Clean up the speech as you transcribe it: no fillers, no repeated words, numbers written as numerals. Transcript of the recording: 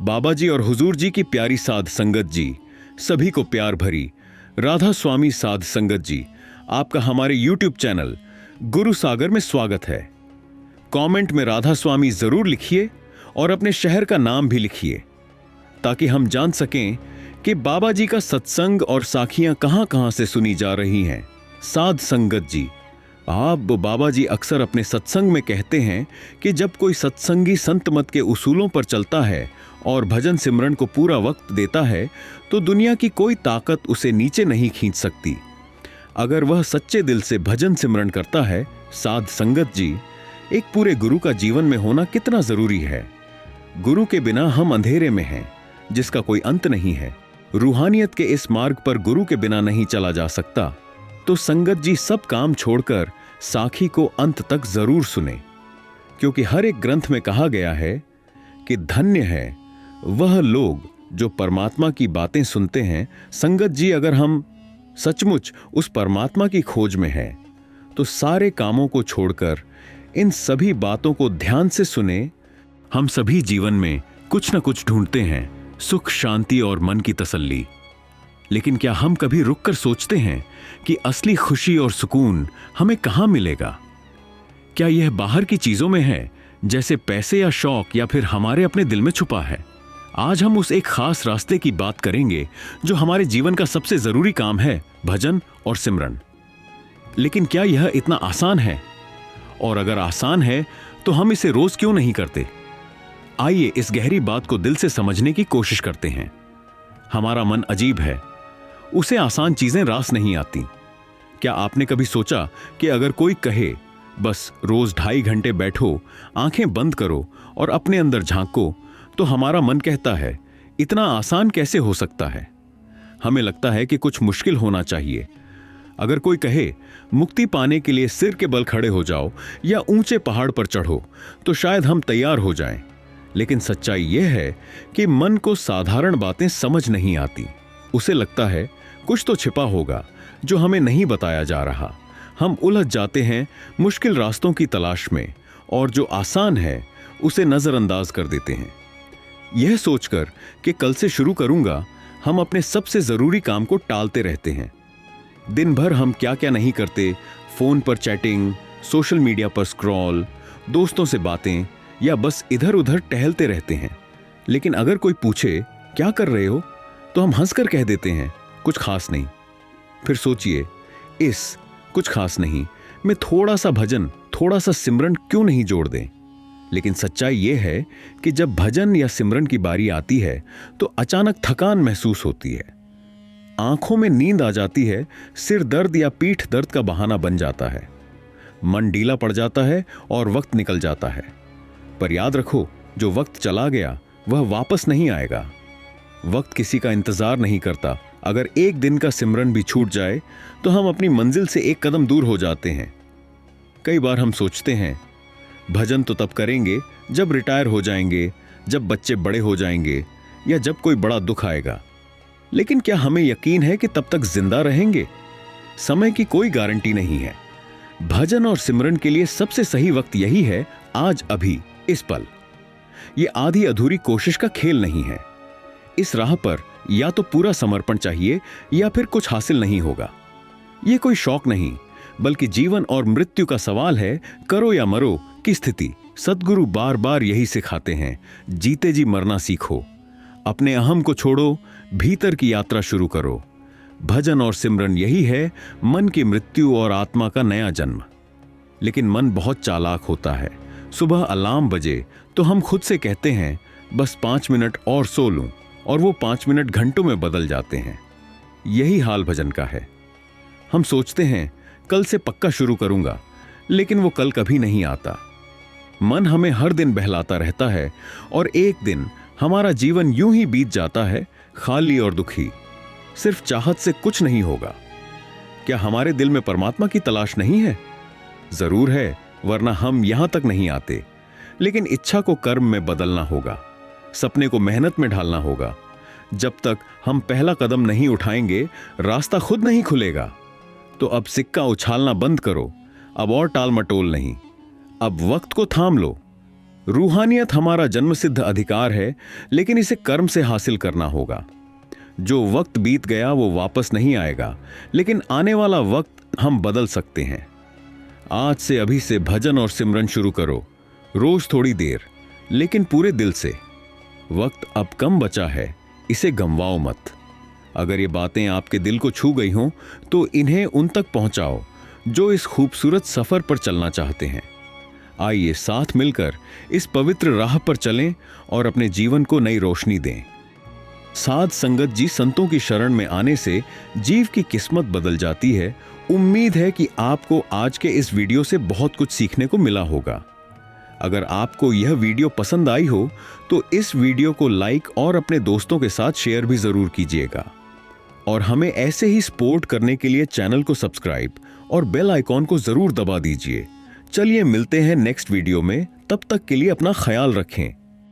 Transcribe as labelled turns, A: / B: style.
A: बाबा जी और हुजूर जी की प्यारी साध संगत जी, सभी को प्यार भरी राधा स्वामी साध संगत जी, आपका हमारे YouTube चैनल गुरु सागर में स्वागत है। कमेंट में राधा स्वामी जरूर लिखिए और अपने शहर का नाम भी लिखिए ताकि हम जान सकें कि बाबा जी का सत्संग और साखियां कहां-कहां से सुनी जा रही हैं। साध संगत जी, आप बाबा जी अक्सर अपने सत्संग में कहते हैं कि जब कोई सत्संगी संत मत के उसूलों पर चलता है और भजन सिमरन को पूरा वक्त देता है तो दुनिया की कोई ताकत उसे नीचे नहीं खींच सकती। अगर वह सच्चे दिल से भजन सिमरन करता है, साध संगत जी, एक पूरे गुरु का जीवन में होना कितना जरूरी है। गुरु के बिना हम अंधेरे में हैं, जिसका कोई अंत नहीं है। रूहानियत के इस मार्ग पर गुरु के बिना नहीं चला जा सकता। तो संगत जी सब काम छोड़कर साखी को अंत तक जरूर सुने, क्योंकि हर एक ग्रंथ में कहा गया है कि धन्य है वह लोग जो परमात्मा की बातें सुनते हैं। संगत जी, अगर हम सचमुच उस परमात्मा की खोज में हैं तो सारे कामों को छोड़कर इन सभी बातों को ध्यान से सुने। हम सभी जीवन में कुछ न कुछ ढूंढते हैं, सुख, शांति और मन की तसल्ली। लेकिन क्या हम कभी रुककर सोचते हैं कि असली खुशी और सुकून हमें कहां मिलेगा? क्या यह बाहर की चीजों में है, जैसे पैसे या शौक, या फिर हमारे अपने दिल में छुपा है? आज हम उस एक खास रास्ते की बात करेंगे जो हमारे जीवन का सबसे जरूरी काम है, भजन और सिमरन। लेकिन क्या यह इतना आसान है? और अगर आसान है तो हम इसे रोज क्यों नहीं करते? आइए इस गहरी बात को दिल से समझने की कोशिश करते हैं। हमारा मन अजीब है, उसे आसान चीजें रास नहीं आती। क्या आपने कभी सोचा कि अगर कोई कहे बस रोज 2.5 घंटे बैठो, आंखें बंद करो और अपने अंदर झांको, तो हमारा मन कहता है इतना आसान कैसे हो सकता है? हमें लगता है कि कुछ मुश्किल होना चाहिए। अगर कोई कहे मुक्ति पाने के लिए सिर के बल खड़े हो जाओ या ऊंचे पहाड़ पर चढ़ो, तो शायद हम तैयार हो जाएं। लेकिन सच्चाई यह है कि मन को साधारण बातें समझ नहीं आती। उसे लगता है कुछ तो छिपा होगा जो हमें नहीं बताया जा रहा। हम उलझ जाते हैं मुश्किल रास्तों की तलाश में, और जो आसान है उसे नजरअंदाज कर देते हैं। यह सोचकर कि कल से शुरू करूंगा, हम अपने सबसे जरूरी काम को टालते रहते हैं। दिन भर हम क्या क्या नहीं करते, फोन पर चैटिंग, सोशल मीडिया पर स्क्रॉल, दोस्तों से बातें, या बस इधर उधर टहलते रहते हैं। लेकिन अगर कोई पूछे क्या कर रहे हो, तो हम हंसकर कह देते हैं कुछ खास नहीं। फिर सोचिए, इस कुछ खास नहीं में थोड़ा सा भजन, थोड़ा सा सिमरन क्यों नहीं जोड़ दें? लेकिन सच्चाई यह है कि जब भजन या सिमरन की बारी आती है तो अचानक थकान महसूस होती है, आंखों में नींद आ जाती है, सिर दर्द या पीठ दर्द का बहाना बन जाता है, मन ढीला पड़ जाता है और वक्त निकल जाता है। पर याद रखो, जो वक्त चला गया वह वापस नहीं आएगा। वक्त किसी का इंतजार नहीं करता। अगर एक दिन का सिमरन भी छूट जाए तो हम अपनी मंजिल से एक कदम दूर हो जाते हैं। कई बार हम सोचते हैं भजन तो तब करेंगे जब रिटायर हो जाएंगे, जब बच्चे बड़े हो जाएंगे, या जब कोई बड़ा दुख आएगा। लेकिन क्या हमें यकीन है कि तब तक जिंदा रहेंगे? समय की कोई गारंटी नहीं है। भजन और सिमरन के लिए सबसे सही वक्त यही है, आज, अभी, इस पल। यह आधी अधूरी कोशिश का खेल नहीं है। इस राह पर या तो पूरा समर्पण चाहिए या फिर कुछ हासिल नहीं होगा। यह कोई शौक नहीं, बल्कि जीवन और मृत्यु का सवाल है, करो या मरो की स्थिति। सद्गुरु बार बार यही सिखाते हैं, जीते जी मरना सीखो, अपने अहम को छोड़ो, भीतर की यात्रा शुरू करो। भजन और सिमरन यही है, मन की मृत्यु और आत्मा का नया जन्म। लेकिन मन बहुत चालाक होता है। सुबह अलार्म बजे तो हम खुद से कहते हैं बस 5 मिनट और सो लूं, और वो 5 मिनट घंटों में बदल जाते हैं। यही हाल भजन का है। हम सोचते हैं कल से पक्का शुरू करूंगा, लेकिन वो कल कभी नहीं आता। मन हमें हर दिन बहलाता रहता है और एक दिन हमारा जीवन यूं ही बीत जाता है, खाली और दुखी। सिर्फ चाहत से कुछ नहीं होगा। क्या हमारे दिल में परमात्मा की तलाश नहीं है? जरूर है, वरना हम यहां तक नहीं आते। लेकिन इच्छा को कर्म में बदलना होगा, सपने को मेहनत में ढालना होगा। जब तक हम पहला कदम नहीं उठाएंगे, रास्ता खुद नहीं खुलेगा। तो अब सिक्का उछालना बंद करो, अब और टाल मटोल नहीं, अब वक्त को थाम लो। रूहानियत हमारा जन्मसिद्ध अधिकार है, लेकिन इसे कर्म से हासिल करना होगा। जो वक्त बीत गया वो वापस नहीं आएगा, लेकिन आने वाला वक्त हम बदल सकते हैं। आज से अभी से भजन और सिमरन शुरू करो, रोज थोड़ी देर, लेकिन पूरे दिल से। वक्त अब कम बचा है, इसे गंवाओ मत। अगर ये बातें आपके दिल को छू गई हों तो इन्हें उन तक पहुंचाओ जो इस खूबसूरत सफर पर चलना चाहते हैं। आइए साथ मिलकर इस पवित्र राह पर चलें और अपने जीवन को नई रोशनी दें। साध संगत जी संतों की शरण में आने से जीव की किस्मत बदल जाती है। उम्मीद है कि आपको आज के इस वीडियो से बहुत कुछ सीखने को मिला होगा। अगर आपको यह वीडियो पसंद आई हो तो इस वीडियो को लाइक और अपने दोस्तों के साथ शेयर भी जरूर कीजिएगा। और हमें ऐसे ही सपोर्ट करने के लिए चैनल को सब्सक्राइब और बेल आइकॉन को जरूर दबा दीजिए। चलिए मिलते हैं नेक्स्ट वीडियो में, तब तक के लिए अपना ख्याल रखें।